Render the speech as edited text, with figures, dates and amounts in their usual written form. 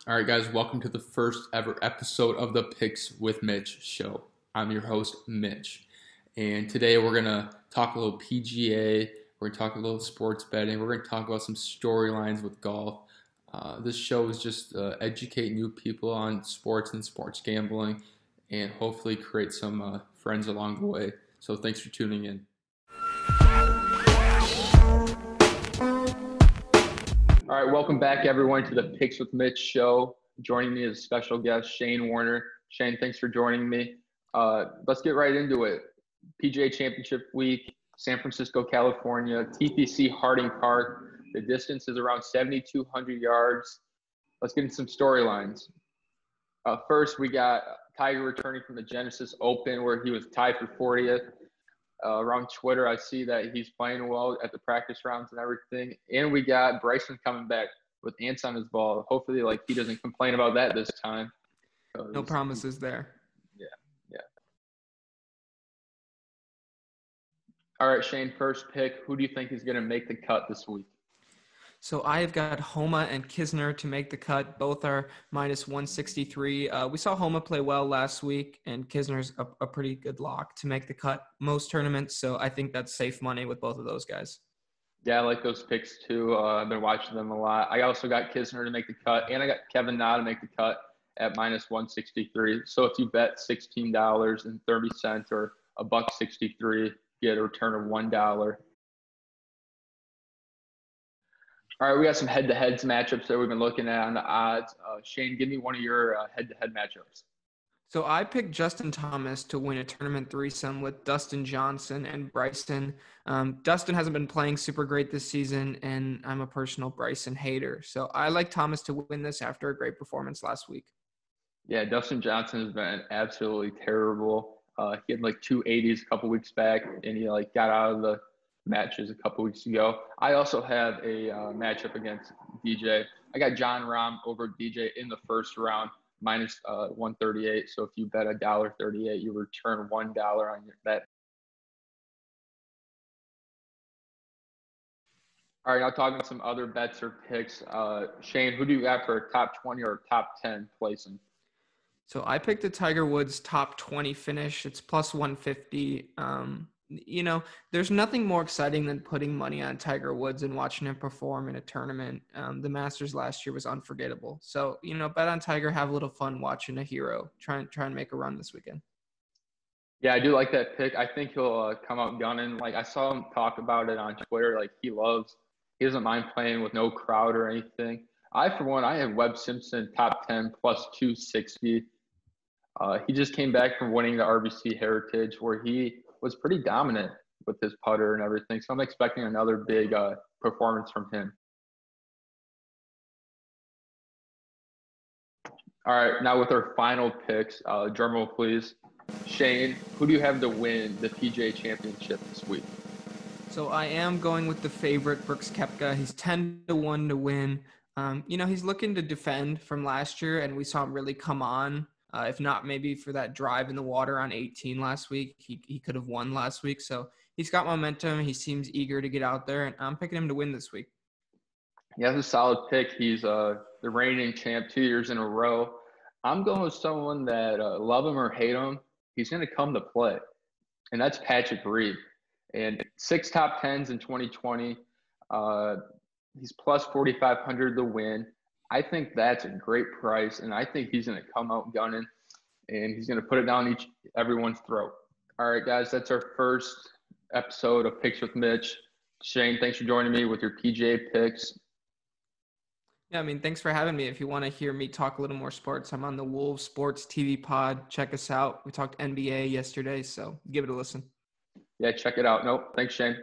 All right, guys, welcome to the first ever episode of the Picks with Mitch show. I'm your host, Mitch, and today we're going to talk a little PGA, we're going to talk a little sports betting, we're going to talk about some storylines with golf. This show is just educate new people on sports and sports gambling and hopefully create some friends along the way. So thanks for tuning in. All right, welcome back, everyone, to the Picks with Mitch show. Joining me is a special guest, Shane Werner. Shane, thanks for joining me. Let's get right into it. PGA Championship week, San Francisco, California, TPC Harding Park. The distance is around 7,200 yards. Let's get into some storylines. First, we got Tiger returning from the Genesis Open, where he was tied for 40th. Around Twitter, I see that he's playing well at the practice rounds and everything. And we got Bryson coming back with ants on his ball. Hopefully, he doesn't complain about that this time. No promises there. Yeah. All right, Shane, first pick. Who do you think is going to make the cut this week? So I've got Homa and Kisner to make the cut. Both are minus 163. We saw Homa play well last week, and Kisner's a pretty good lock to make the cut most tournaments. So I think that's safe money with both of those guys. Yeah, I like those picks too. I've been watching them a lot. I also got Kisner to make the cut, and I got Kevin Na to make the cut at minus 163. So if you bet $16.30 or $1.63, you get a return of $1. All right, we got some head-to-heads matchups that we've been looking at on the odds. Shane, give me one of your head-to-head matchups. So I picked Justin Thomas to win a tournament threesome with Dustin Johnson and Bryson. Dustin hasn't been playing super great this season, and I'm a personal Bryson hater. So I like Thomas to win this after a great performance last week. Yeah, Dustin Johnson has been absolutely terrible. He had 280s a couple weeks back, and he got out of the matches a couple weeks ago. I also have a matchup against DJ. I got John Rahm over DJ in the first round, minus 138. So if you bet $1.38, you return $1 on your bet. All right, now talking some other bets or picks. Shane, who do you got for a top 20 or top 10 placing? So I picked the Tiger Woods top 20 finish. It's plus 150. There's nothing more exciting than putting money on Tiger Woods and watching him perform in a tournament. The Masters last year was unforgettable. So, bet on Tiger, have a little fun watching a hero. Try and make a run this weekend. Yeah, I do like that pick. I think he'll come out gunning. I saw him talk about it on Twitter. He doesn't mind playing with no crowd or anything. For one, I have Webb Simpson top 10 plus 260. He just came back from winning the RBC Heritage, where he was pretty dominant with his putter and everything. So I'm expecting another big performance from him. All right, now with our final picks, drum roll please. Shane, who do you have to win the PGA Championship this week? So I am going with the favorite, Brooks Koepka. He's 10-1 to win. He's looking to defend from last year, and we saw him really come on. If not, maybe for that drive in the water on 18 last week, he could have won last week. So he's got momentum. He seems eager to get out there, and I'm picking him to win this week. Yeah, that's a solid pick. He's the reigning champ 2 years in a row. I'm going with someone that, love him or hate him, he's going to come to play, and that's Patrick Reed. And 6 top 10s in 2020. He's plus 4,500 to win. I think that's a great price, and I think he's going to come out gunning, and he's going to put it down everyone's throat. All right, guys, that's our first episode of Picks with Mitch. Shane, thanks for joining me with your PGA picks. Yeah, thanks for having me. If you want to hear me talk a little more sports, I'm on the Wolverines Sports TV pod. Check us out. We talked NBA yesterday, so give it a listen. Yeah, check it out. Nope. Thanks, Shane.